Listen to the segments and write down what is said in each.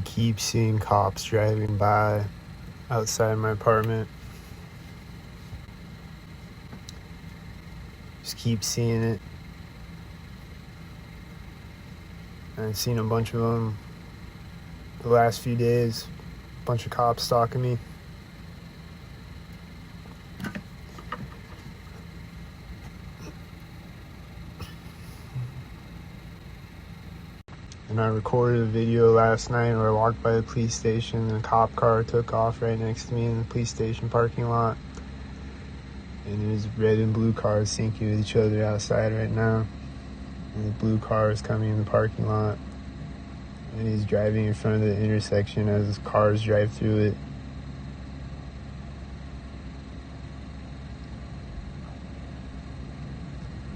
keep seeing cops driving by outside my apartment. Just keep seeing it. And I've seen a bunch of them the last few days. A bunch of cops stalking me. And I recorded a video last night where I walked by the police station and a cop car took off right next to me in the police station parking lot. And there's red and blue cars syncing with each other outside right now. And the blue car is coming in the parking lot. And he's driving in front of the intersection as his cars drive through it.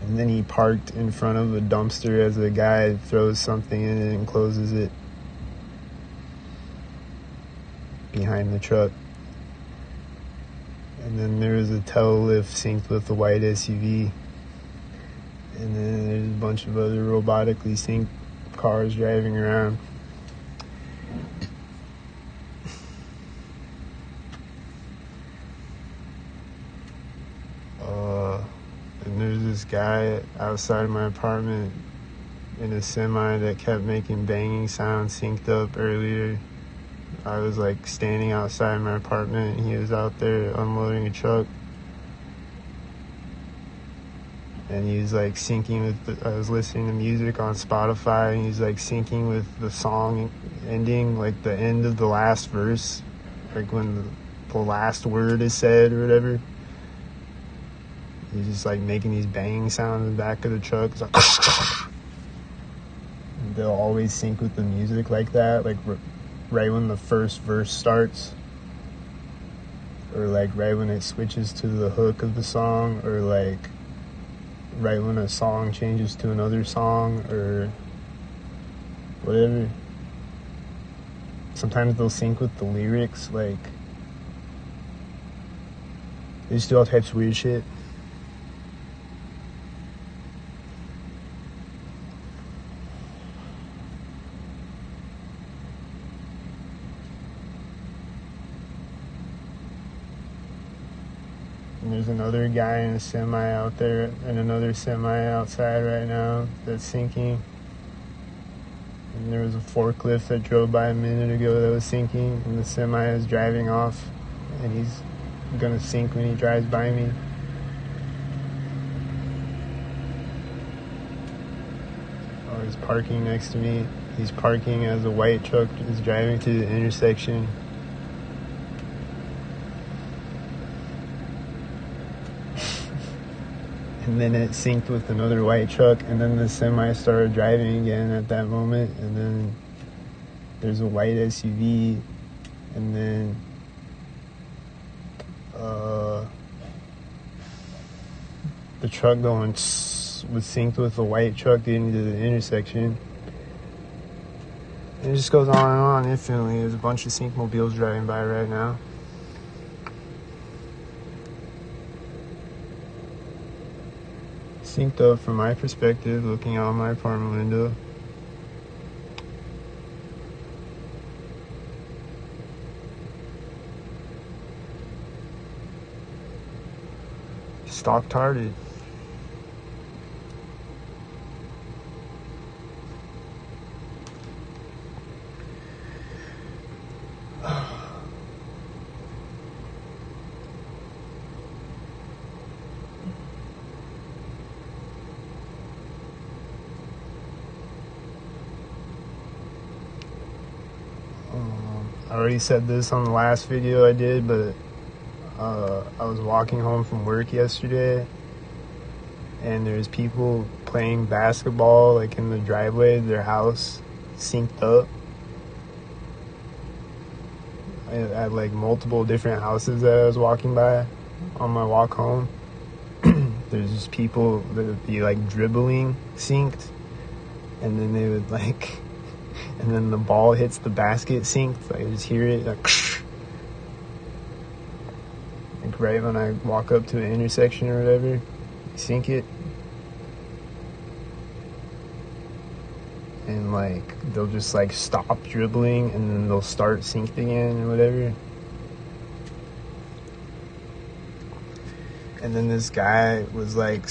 And then he parked in front of a dumpster as the guy throws something in it and closes it behind the truck. And then there was a tail lift synced with the white SUV. And then there's a bunch of other robotically synced cars driving around. And there's this guy outside my apartment in a semi that kept making banging sounds synced up earlier. I was like standing outside my apartment and he was out there unloading a truck. And he was like syncing with I was listening to music on Spotify and he's like syncing with the song ending, like the end of the last verse, like when the last word is said or whatever. He's just like making these banging sounds in the back of the truck. It's like they'll always sync with the music like that, like right when the first verse starts, or like right when it switches to the hook of the song, or like right when a song changes to another song, or whatever. Sometimes they'll sync with the lyrics, like they just do all types of weird shit. And there's another guy in a semi out there and another semi outside right now that's syncing. And there was a forklift that drove by a minute ago that was syncing, and the semi is driving off, and he's gonna sync when he drives by me. Oh, he's parking next to me. He's parking as a white truck is driving through the intersection. And then it synced with another white truck, and then the semi started driving again at that moment, and then there's a white SUV, and then the truck going was synced with the white truck getting to the intersection. And it just goes on and on infinitely. There's a bunch of sync mobiles driving by right now. Synced up from my perspective, looking out my apartment window. Stock-tarded. I already said this on the last video I did, but I was walking home from work yesterday, and there's people playing basketball like in the driveway of their house, synced up. I had like multiple different houses that I was walking by on my walk home. There's just people that would be like dribbling synced, and then they would like and then the ball hits the basket synced. I just hear it like right when I walk up to an intersection or whatever, sync it. and like they'll just like stop dribbling and then they'll start synced again or whatever. And then this guy was like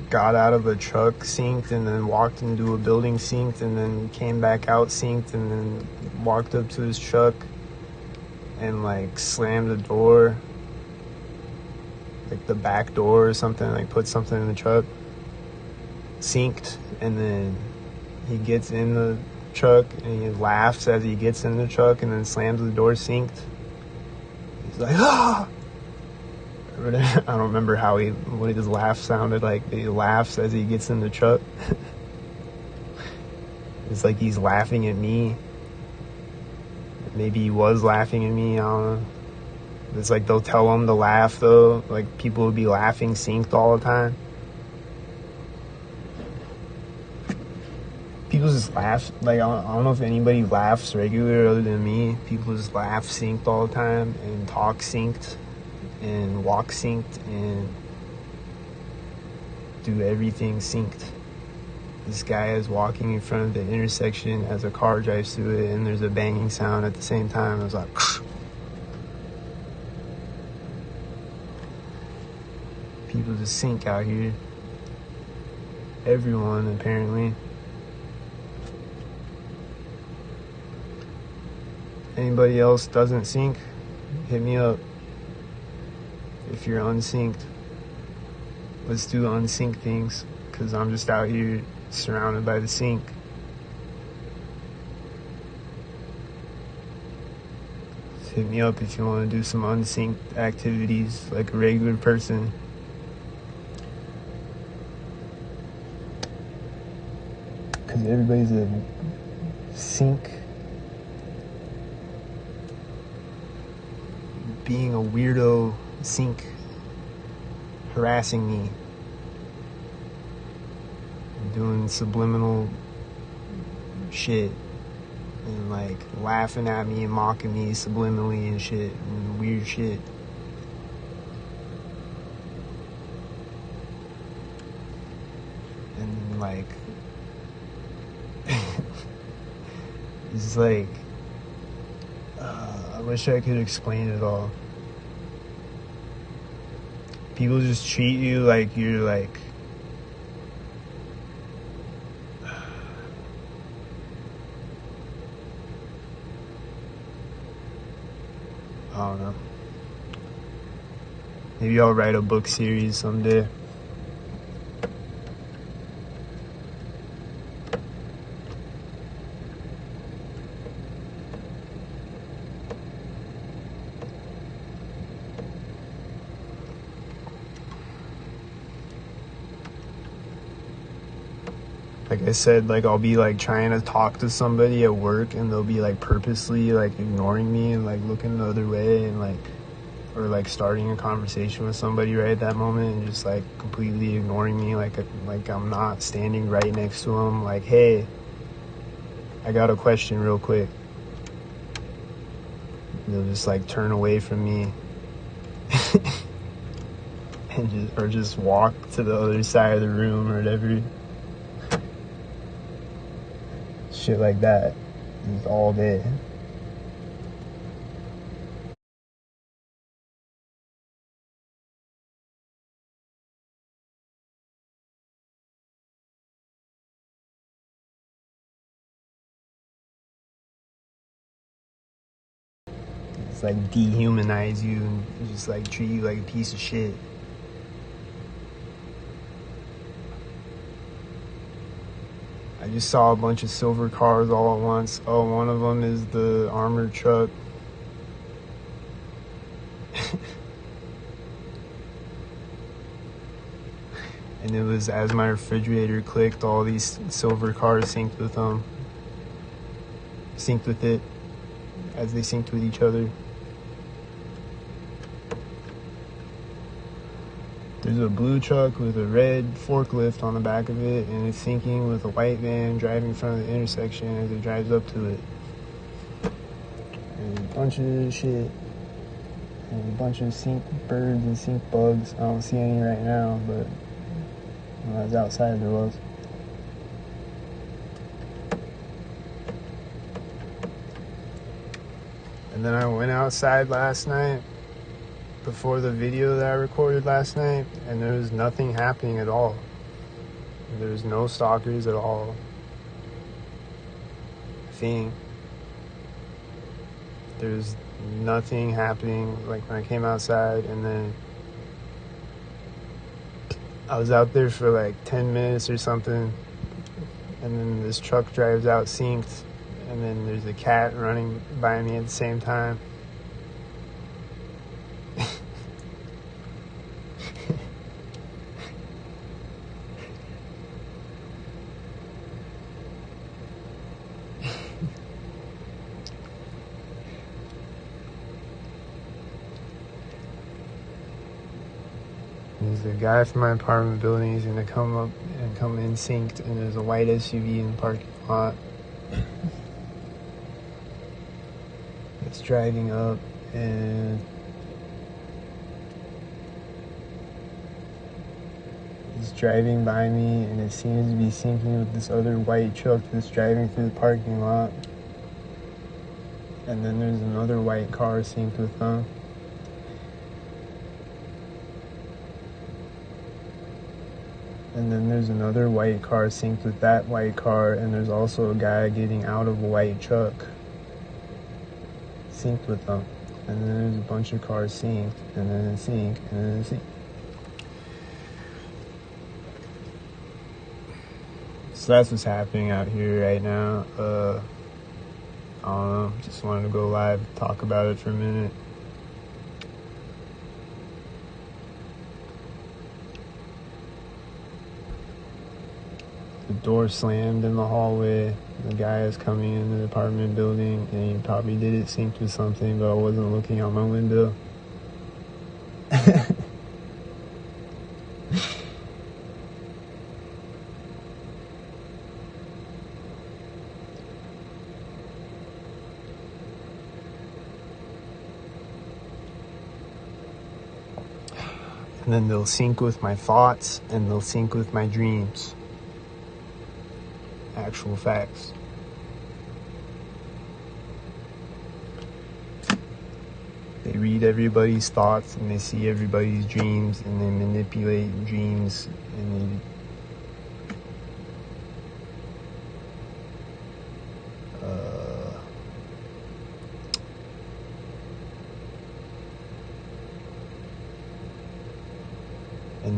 got out of a truck synced and then walked into a building synced and then came back out synced and then walked up to his truck and like slammed the door, like the back door or something, like put something in the truck, synced, and then he gets in the truck and he laughs as he gets in the truck and then slams the door synced. He's like, ah! I don't remember what his laugh sounded like, but he laughs as he gets in the truck. It's like he's laughing at me. Maybe he was laughing at me, I don't know. It's like they'll tell him to laugh though. Like people will be laughing synced all the time. People just laugh. Like I don't know if anybody laughs regular other than me. People just laugh synced all the time and talk synced and walk synced and do everything synced. This guy is walking in front of the intersection as a car drives through it and there's a banging sound at the same time. I was like, people just sync out here. Everyone, apparently. Anybody else doesn't sync? Hit me up. If you're unsynced, let's do unsync things, because I'm just out here surrounded by the sync. Just hit me up if you want to do some unsynced activities like a regular person. Because everybody's a sync. Being a weirdo sync, harassing me, doing subliminal shit, and like laughing at me and mocking me subliminally and shit, and weird shit. And like, it's like, I wish I could explain it all. People just treat you like you're like, I don't know. Maybe I'll write a book series someday. Like I said, like I'll be like trying to talk to somebody at work and they'll be like purposely like ignoring me and like looking the other way and like, or like starting a conversation with somebody right at that moment and just like completely ignoring me, like I'm not standing right next to them. Like, hey, I got a question real quick. And they'll just like turn away from me and just walk to the other side of the room or whatever. Shit like that, just all day. It's like dehumanize you and just like treat you like a piece of shit. I just saw a bunch of silver cars all at once. Oh, one of them is the armored truck. And it was as my refrigerator clicked, all these silver cars synced with them. Synced with it as they synced with each other. There's a blue truck with a red forklift on the back of it, and it's syncing with a white van driving in front of the intersection as it drives up to it. And a bunch of shit. And a bunch of sync birds and sync bugs. I don't see any right now, but when I was outside there was. And then I went outside last night before the video that I recorded last night, and there was nothing happening at all. There was no stalkers at all. There's nothing happening like when I came outside, and then I was out there for like 10 minutes or something, and then this truck drives out synced, and then there's a cat running by me at the same time. There's a guy from my apartment building. He's gonna come up and come in synced, and there's a white SUV in the parking lot. It's driving up, and he's driving by me, and it seems to be syncing with this other white truck that's driving through the parking lot. And then there's another white car synced with them. And then there's another white car synced with that white car, and there's also a guy getting out of a white truck synced with them. And then there's a bunch of cars synced, and then it's synced, and then it's synced. So that's what's happening out here right now. I don't know, just wanted to go live, talk about it for a minute. The door slammed in the hallway. The guy is coming into the apartment building, and he probably did it synced with something, but I wasn't looking out my window. And then they'll sync with my thoughts, and they'll sync with my dreams. Actual facts. They read everybody's thoughts, and they see everybody's dreams, and they manipulate dreams, and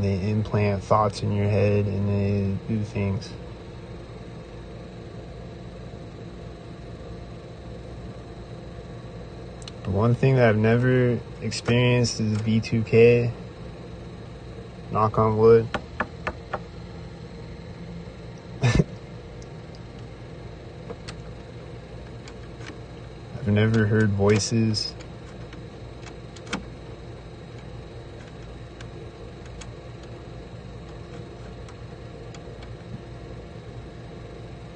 they implant thoughts in your head, and they do things. But one thing that I've never experienced is B2K. Knock on wood. I've never heard voices.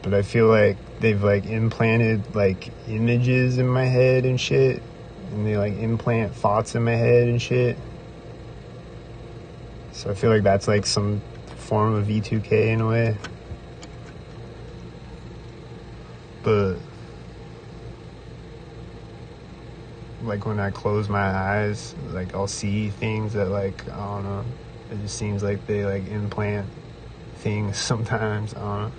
But I feel like they've like implanted like images in my head and shit. And they like implant thoughts in my head and shit. So I feel like that's like some form of V2K in a way. But like when I close my eyes, like I'll see things that like, I don't know, it just seems like they like implant things sometimes. I don't know.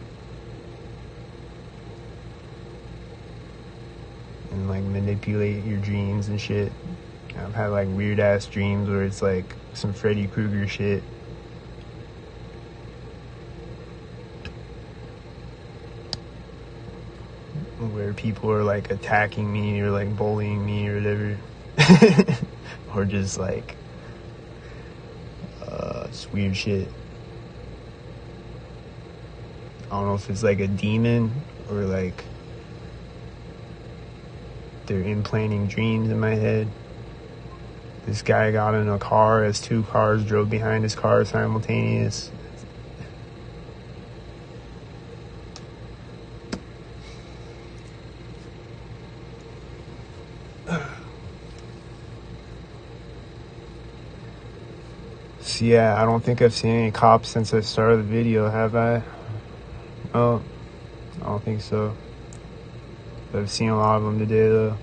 And like manipulate your dreams and shit. I've had like weird ass dreams where it's like some Freddy Krueger shit. Where people are like attacking me or like bullying me or whatever. Or just like it's weird shit. I don't know if it's like a demon or like they're implanting dreams in my head. This guy got in a car as two cars drove behind his car simultaneous. So yeah, I don't think I've seen any cops since I started the video, have I? No, I don't think so. But I've seen a lot of them today though.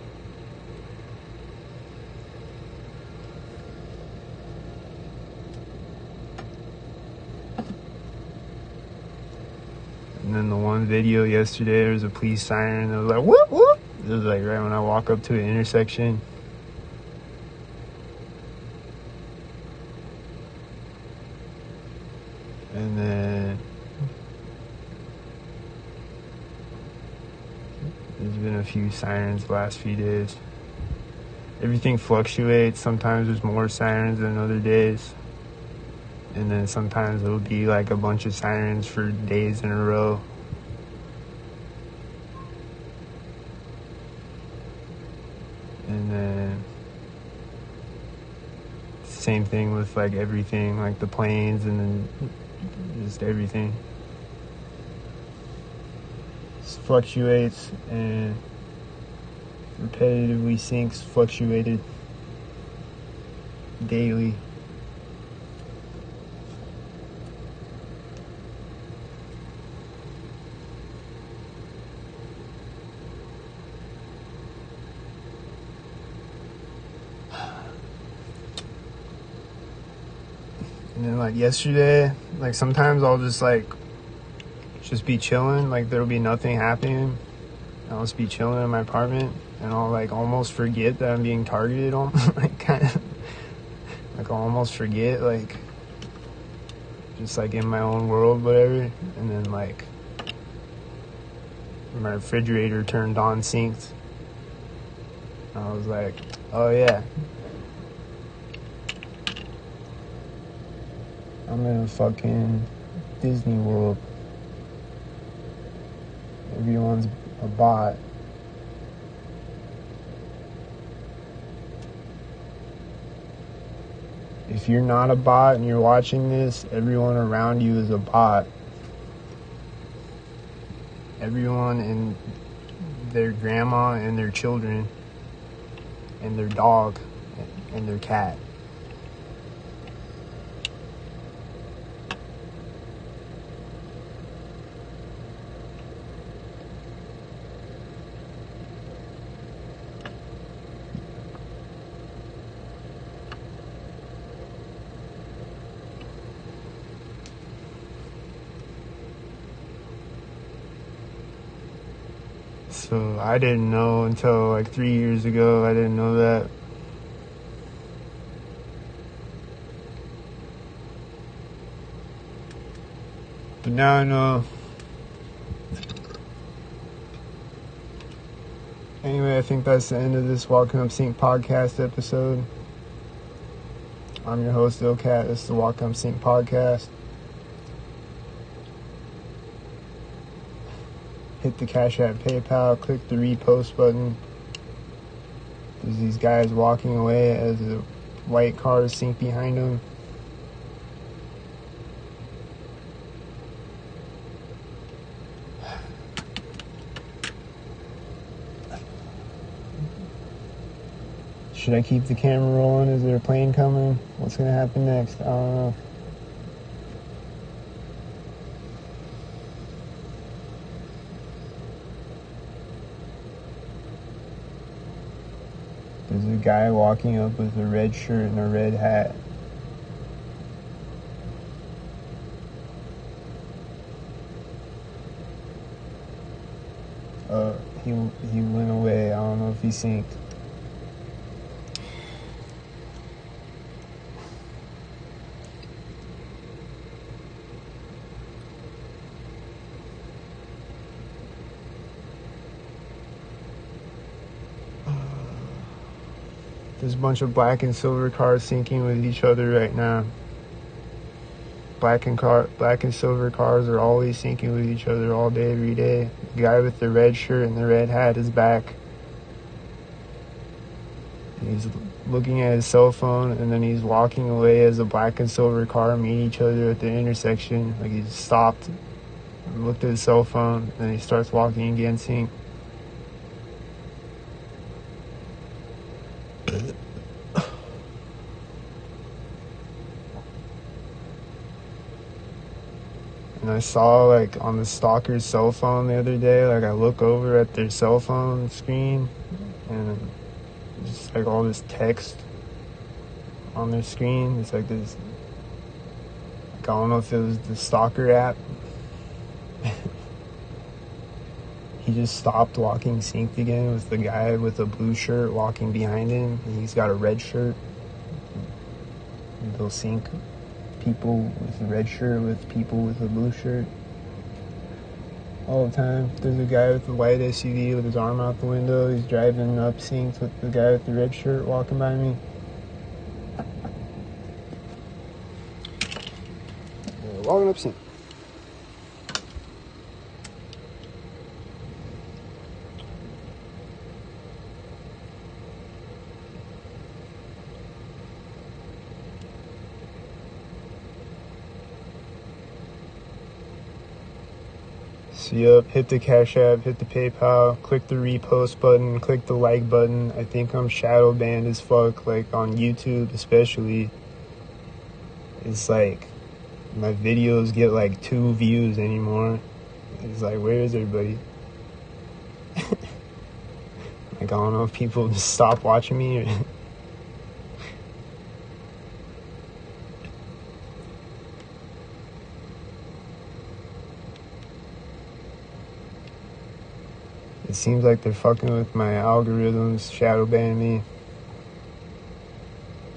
And then the one video yesterday, there was a police siren. It was like, whoop, whoop. It was like right when I walk up to an intersection. And then there's been a few sirens the last few days. Everything fluctuates. Sometimes there's more sirens than other days. And then sometimes it'll be like a bunch of sirens for days in a row. And then same thing with like everything, like the planes and then just everything. It fluctuates and repetitively syncs, fluctuated daily. And then like yesterday, like sometimes I'll just be chilling, like there'll be nothing happening. I'll just be chilling in my apartment and I'll like almost forget that I'm being targeted on. Like kind of like I'll almost forget, like just like in my own world, whatever. And then like my refrigerator turned on, synced. I was like, oh yeah, I'm in a fucking Disney World. Everyone's a bot. If you're not a bot and you're watching this, everyone around you is a bot. Everyone and their grandma and their children and their dog and their cat. So I didn't know until like 3 years ago. I didn't know that. But now I know. Anyway, I think that's the end of this Walking Up Sync podcast episode. I'm your host, Ilcat. This is the Walking Up Sync podcast. Hit the Cash App, PayPal, click the repost button. There's these guys walking away as the white cars sink behind them. Should I keep the camera rolling? Is there a plane coming? What's going to happen next? I don't know. There's a guy walking up with a red shirt and a red hat. He went away. I don't know if he synced. There's a bunch of black and silver cars syncing with each other right now. Black and silver cars are always syncing with each other all day, every day. The guy with the red shirt and the red hat is back. He's looking at his cell phone and then he's walking away as a black and silver car meet each other at the intersection. Like he just stopped and looked at his cell phone and then he starts walking again, sync. And I saw like on the stalker's cell phone the other day, like I look over at their cell phone screen and just like all this text on their screen. It's like this, like, I don't know if it was the stalker app. he just stopped walking synced again with the guy with the blue shirt walking behind him. He's got a red shirt. They'll sync people with the red shirt with people with the blue shirt all the time. There's a guy with the white SUV with his arm out the window. He's driving up synced with the guy with the red shirt walking by me. Walking up synced. So yup, hit the Cash App, hit the PayPal, click the repost button, click the like button. I think I'm shadow banned as fuck, like on YouTube especially. It's like my videos get like 2 views anymore. It's like, where is everybody? Like, I don't know if people just stop watching me or it seems like they're fucking with my algorithms, shadow banning me.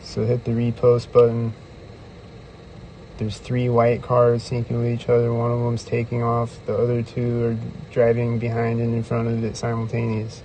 So hit the repost button. There's 3 white cars syncing with each other. One of them's taking off. The other 2 are driving behind and in front of it simultaneous.